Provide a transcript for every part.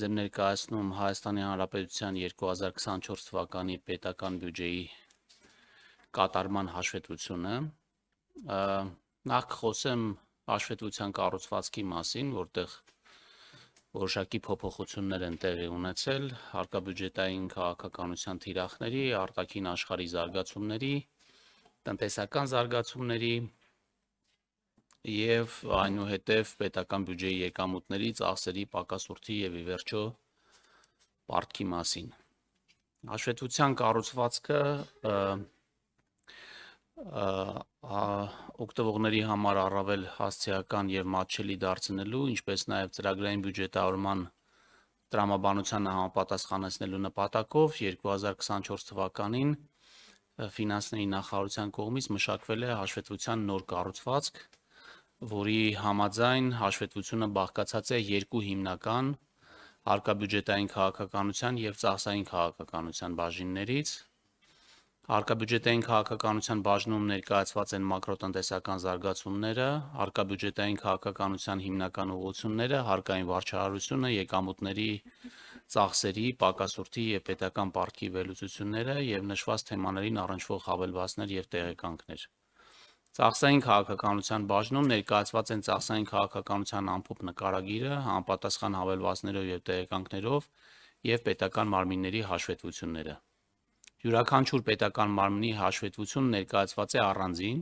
Ձեզ եմ ներկայացնում Հայաստանի Հանրապետության 2024 թվականի պետական բյուջեի կատարման հաշվետվությունը։ Նախ կխոսեմ հաշվետվության կառուցվածքի մասին, որտեղ որոշակի փոփոխություններ են տեղի ունեցել հարկաբյուջետային քաղաքականության թիրախների, արտաքին աշխարհի զարգացումների, տնտեսական զարգացումների և այնուհետև պետական բյուջեի եկամուտների, ծախսերի, պակասուրդի և ի վերջո պարտքի մասին։ Հաշվետվության կառուցվածքը օգտվողների համար առավել հասցեական և մատչելի դարձնելու, ինչպես նաև ծրագրային բյուջետավորման տրամաբանությանը համապատասխանեցնելու նպատակով 2024 թվականին ֆինանսների նախարարության կողմից մշակվել է հաշվետվության նոր կառուցվածք, որի համաձայն հաշվետվությունը բաղկացած է երկու հիմնական հարկաբյուջետային քաղաքականության և ծախսային քաղաքականության բաժիններից։ Հարկաբյուջետային քաղաքականության բաժնում ներկայացված են մակրոտնտեսական զարգացումները, հարկաբյուջետային քաղաքականության հիմնական ուղղությունները, հարկային վարչարարությունը, եկամուտների, ծախսերի, պակասուրդի և պետական պարտքի վերլուծությունները և նշված թեմաներին առնչվող հավելվածներ և տեղեկանքներ։ Ծախսային քաղաքականության բաժնում ներկայացված են ծախսային քաղաքականության ամփոփ նկարագիրը, համապատասխան հավելվածներով և տեղեկանքներով և պետական մարմինների հաշվետվությունները։ Յուրաքանչյուր պետական մարմնի հաշվետվություն ներկայացված է առանձին,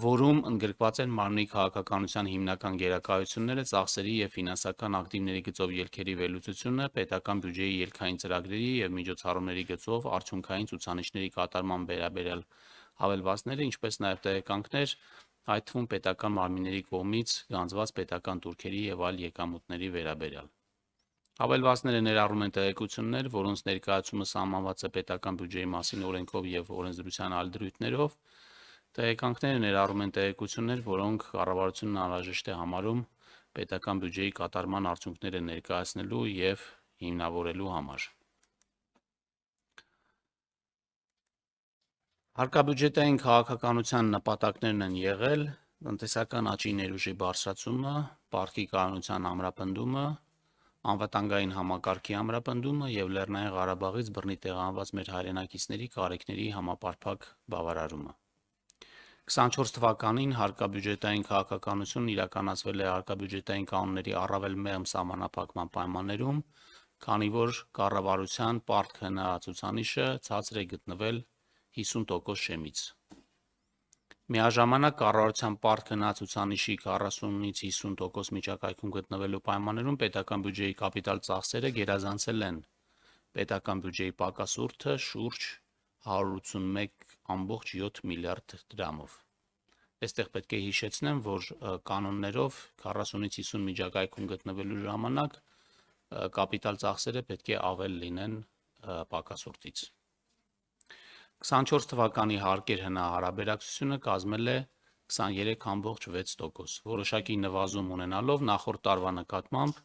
որում ընդգրկված են մարմնի քաղաքականության հիմնական գերակայությունները, ծախսերի և ֆինանսական ակտիվների գծով ելքերի վերլուծությունը, պետական բյուջեի ելքային ծրագրերի և միջոցառումների գծով արդյունքային ցուցանիշների կատարման վերաբերյալ հավելվածները, ինչպես նաև տեղեկանքներ, այդ թվում պետական մարմինների կողմից գրանցված պետական տուրքերի և այլ եկամուտների վերաբերյալ։ Հավելվածները ներառում են տեղեկություններ, որոնց ներկայացումը սահմանված է պետական բյուջեի մասին օրենքով և օրենսդրության այլ դրույթներով։ Տեղեկանքները ներառում են տեղեկություններ, որոնք կառավարությունն անհրաժեշտ է համարում պետական բյուջեի կատարման արդյունքները ներկայացնելու և հիմնավորելու համար։ Հարկաբյուջետային քաղաքականության նպատակներն են եղել տնտեսական աճի ներուժի բարձրացումը, պարտքի կայունության ամրապնդումը, անվտանգային համակարգի ամրապնդումը և Լեռնային Ղարաբաղից բռնի տեղահանված մեր հայրենակիցների կարիքների համապարփակ բավարարումը։ 24 թվականին հարկաբյուջետային քաղաքականությունն իրականացվել է հարկաբյուջետային կանոնների առավել մեղմ սահմանափակման պայմաններում, քանի որ կառավարության պարտք ՀՆԱ ցուցանիշը ցածր է գտնվել 50% շեմից։ Միաժամանակ կառավարության պարտք ՀՆԱ ցուցանիշի 40-ից 50% միջակայքում գտնվելու պայմաններում պետական բյուջեի կապիտալ ծախսերը գերազանցել են պետական բյուջեի պակասուրդը շուրջ 181.7 միլիարդ դրամով։ Այստեղ պետք է հիշեցնեմ, որ կանոններով 40-ից 50 միջակայքում գտնվելու ժամանակ կապիտալ ծախսերը պետք է ավել լինեն պակասուրդից։ 24 թվականի հարկեր ՀՆԱ հարաբերակցությունը կազմել է 23.6%, որոշակի նվազում ունենալով նախորդ տարվա նկատմամբ,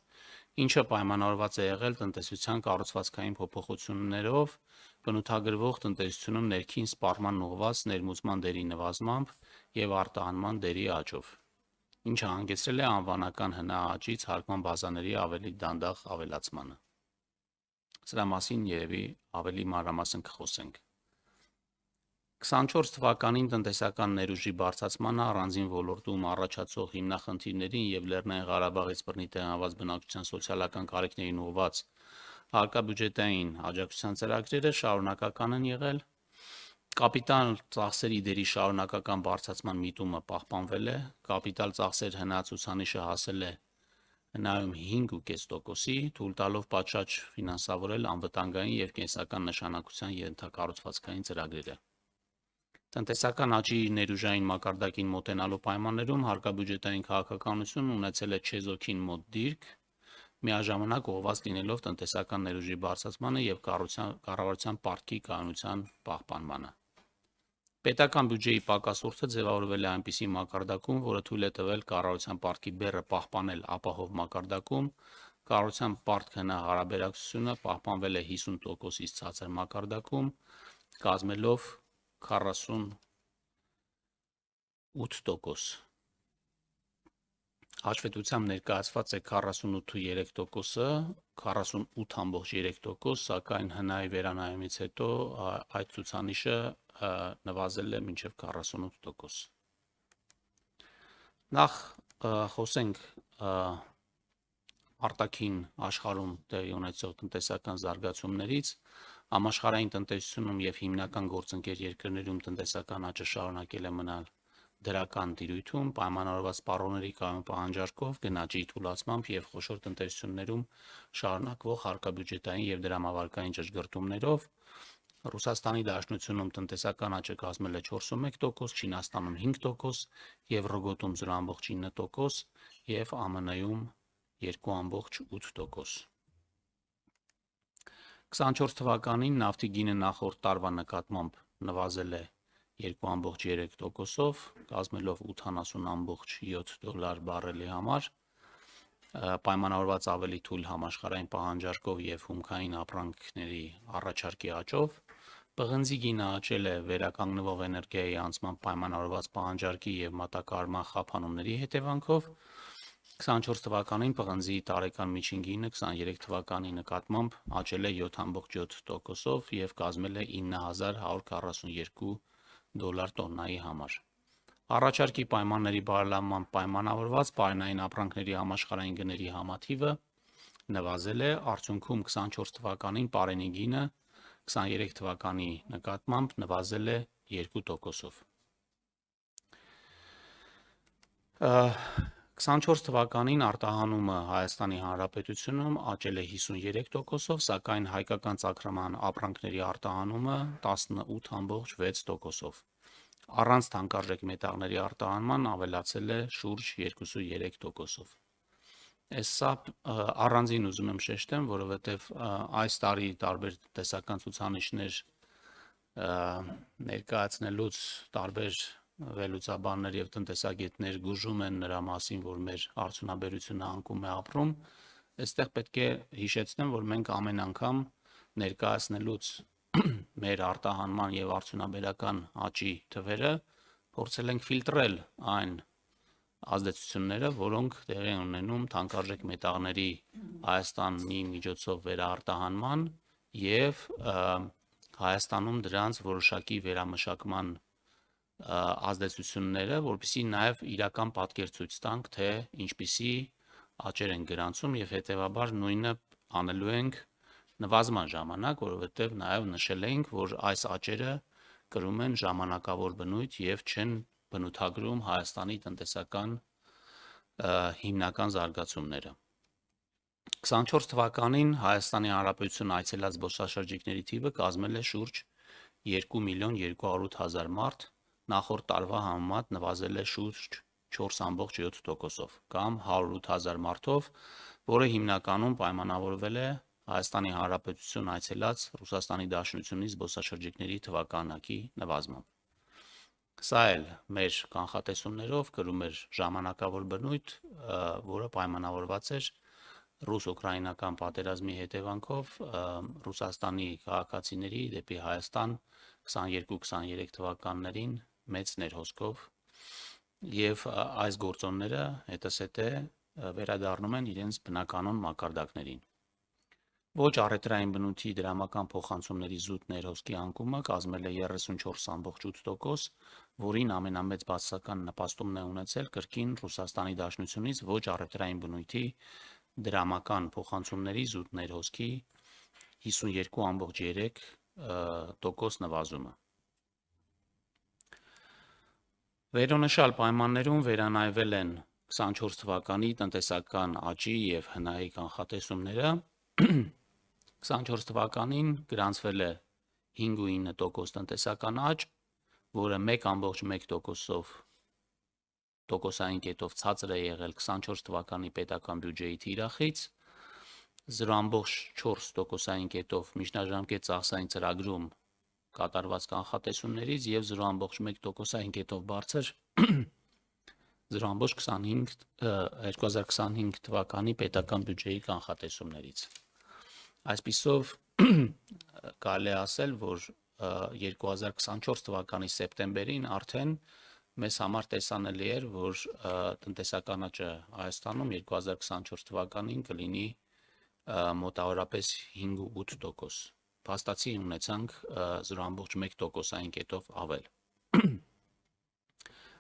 ինչը պայմանավորված է եղել տնտեսության կառուցվածքային փոփոխություններով, բնութագրվող տնտեսությունում ներքին սպառման ուղղված ներմուծման դերի նվազմամբ և արտահանման դերի աճով, ինչը հանգեցրել է անվանական ՀՆԱ աճից հարկման բազաների ավելի դանդաղ ավելացմանը։ Սրա մասին երևի ավելի մանրամասն կխոսենք։ 24 թվականին տնտեսական ներուժի բարձրացմանը, առանձին ոլորտում առաջացող հիմնախնդիրներին և Լեռնային Ղարաբաղից բռնի տեղահանված բնակչության սոցիալական կարիքներին ուղղված հարկաբյուջետային աջակցության ծրագրերը շարունակական են եղել։ Կապիտալ ծախսերի դերի շարունակական բարձրացման միտումը պահպանվել է, կապիտալ ծախսեր ՀՆԱ ցուցանիշը հասել է ՀՆԱ-ում 5.5%-ի, թույլ տալով պատշաճ ֆինանսավորել անվտանգային և կենսական նշանակության ենթակառուցվածքային ծրագրերը։ Տնտեսական աճի ներուժային մակարդակին մոտենալու պայմաններում հարկաբյուջետային քաղաքականությունն ունեցել է չեզոքին մոտ դիրք, միաժամանակ ուղղված լինելով տնտեսական ներուժի բարձրացմանը և կառավարության պարտքի կայունության պահպանմանը։ Պետական բյուջեի պակասուրդը ձևավորվել է այնպիսի մակարդակում, որը թույլ է տվել կառավարության պարտքի բեռը պահպանել ապահով մակարդակում, կառավարության պարտք ՀՆԱ հարաբերակցությունը պահպանվել է 50%-ից ցածր մակարդակում, կազմելով 48%։ Հաշվետվությամբ ներկայացված է 48.3%-ը, 48.3%, սակայն հնայի վերանայումից հետո այդ ցուցանիշը նվազել է մինչև 48%։ Նախ խոսենք արտաքին աշխարհում տեղի ունեցող տնտեսական զարգացումներից, համաշխարհային տնտեսությունում եւ հիմնական գործընկեր երկրներում տնտեսական աճը շարունակել է մնալ դրական տիրույթում, պայմանավորված սպառողների կայուն պահանջարկով, գնաճի թուլացմամբ եւ խոշոր տնտեսություններում շարունակվող հարկաբյուջետային եւ դրամավարկային ճշգրտումներով, Ռուսաստանի Դաշնությունում տնտեսական աճը կազմել է 4.1%, Չինաստանում 5%, Եվրոգոտում 0.9% եւ ԱՄՆ-ում 2.8%։ 24 թվականին նավթի գինը նախորդ տարվա նկատմամբ նվազել է 2.3%-ով, կազմելով $80.7 բարելի համար, պայմանավորված ավելի թույլ համաշխարհային պահանջարկով եւ հումքային ապրանքների առաջարկի աճով, պղնձի գինը աճել է վերականգնվող էներգիայի անցմամբ պայմանավորված պահանջարկի եւ մատակարարման խափանումների հետևանքով, 24 թվականին պղնձի տարեկան միջին գինը 23 թվականի նկատմամբ աճել է 7.7%-ով եւ կազմել է $9,142 տոննայի համար։ Առաջարկի պայմանների բարելավմամբ պայմանավորված պարենային ապրանքների համաշխարհային գների համաթիվը նվազել է, արդյունքում 24 թվականին պարենի գինը 23 թվականի նկատմամբ նվազել է 2%-ով։ 24 թվականին արտահանումը Հայաստանի Հանրապետությունում աճել է 53%-ով, սակայն հայկական ծագրման ապրանքների արտահանումը 18.6%-ով։ Առանց թանկարժեք մետաղների արտահանման ավելացել է շուրջ 2.3%-ով։ Սա առանձին ուզում եմ շեշտեմ, որովհետև այս տարի տարբեր տնտեսական ցուցանիշներ ներկայացնելուց տարբեր վերլուծաբաններ եւ տնտեսագետներ գուժում են նրա մասին, որ մեր արդյունաբերությունը անկում է ապրում, այստեղ պետք է հիշեցնեմ, որ մենք ամեն անգամ ներկայացնելուց մեր արտահանման եւ արդյունաբերական աճի թվերը փորձել ենք ֆիլտրել այն ազդեցությունները, որոնք տեղի են ունենում թանկարժեք մետաղների Հայաստանի միջոցով վերարտահանման եւ Հայաստանում դրանց որոշակի վերամշակման ազդեցությունները, որպեսզի նաև իրական պատկեր ցույց տանք, թե ինչպիսի աճեր են գրանցում եւ հետեւաբար նույնը անելու ենք նվազման ժամանակ, որովհետեւ նաև նշել ենք, որ այս աճերը կրում են ժամանակավոր բնույթ եւ չեն բնութագրում Հայաստանի տնտեսական հիմնական զարգացումները։ 24 թվականին Հայաստանի Հանրապետություն այցելած զբոսաշրջիկների թիվը կազմել է շուրջ 2.200.000 մարդ, նախորդ տարվա համեմատ նվազել է շուրջ 4.7%-ով կամ 108.000 մարդով, որը հիմնականում պայմանավորվել է Հայաստանի Հանրապետություն այցելած Ռուսաստանի Դաշնությունից զբոսաշրջիկների թվականակի նվազմամբ։ Սա էլ մեր կանխատեսումներով կրում էր ժամանակավոր բնույթ, որը պայմանավորված էր ռուս-ուկրաինական պատերազմի հետևանքով Ռուսաստանի քաղաքացիների դեպի Հայաստան 22-23 թվականներին մեծ ներհոսքով եւ այս գործոնները հետզհետե վերադառնում են իրենց բնականոն մակարդակներին։ Ոչ առևտրային բնույթի դրամական փոխանցումների զուտ ներհոսքի անկումը կազմել է 34.8%, որին ամենամեծ բացասական նպաստումն է ունեցել կրկին Ռուսաստանի Դաշնությունից ոչ առևտրային բնույթի դրամական փոխանցումների զուտ ներհոսքի 52.3% նվազումը։ Վերոնշյալ պայմաններում վերանայվել են 24 թվականի տնտեսական աճի եւ հնայի կանխատեսումները։ 24 թվականին գրանցվել է 5.9% տնտեսական աճ, որը 1.1%-ով ցածր է եղել 24 թվականի պետական բյուջեի թիրախից, 0.4%-ով միջնաժամկետ ծախսային ծրագրում կատարված կանխատեսումներից եւ 0.1%-ով բարձր 2025 թվականի պետական բյուջեի կանխատեսումներից։ Այսպիսով կարելի է ասել, որ 2024 թվականի սեպտեմբերին արդեն մեզ համար տեսանելի էր, որ տնտեսական աճը Հայաստանում 2024 թվականին կլինի մոտավորապես 5-8%, փաստացի ունեցանք 0.1%-ային կետով ավել։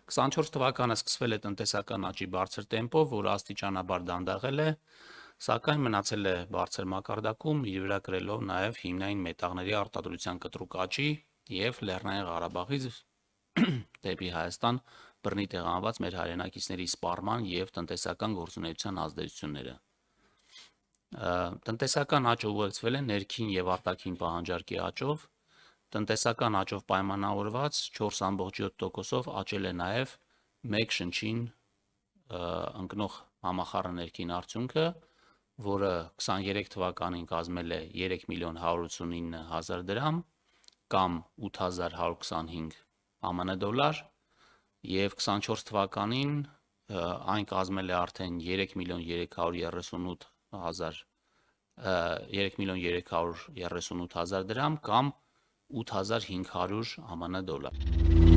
24 թվականը սկսվել է տնտեսական աճի բարձր տեմպով, որը աստիճանաբար դանդաղել է, սակայն մնացել է բարձր մակարդակում, իր վրա կրելով նաև հիմնային մետաղների արտադրության կտրուկ աճի և Լեռնային Ղարաբաղից դեպի Հայաստան բռնի տեղանված մեր հայրենակիցների սպառման և տնտեսական գործունեության ազդեցությունները։ Տնտեսական աճը ուղեկցվել է ներքին և արտաքին պահանջարկի աճով, տնտեսական աճով պայմանավորված 4.7%-ով աճել է նաև մեկ շնչին ընկնող համախառն ներքին արդյունքը, որը 23 թվականին կազմել է 3.189 միլիոն դրամ կամ 8125 ԱՄՆ դոլար և 24 թվականին այն կազմել է արդեն 3.338 դրամ կամ 8500 ԱՄՆ դոլար։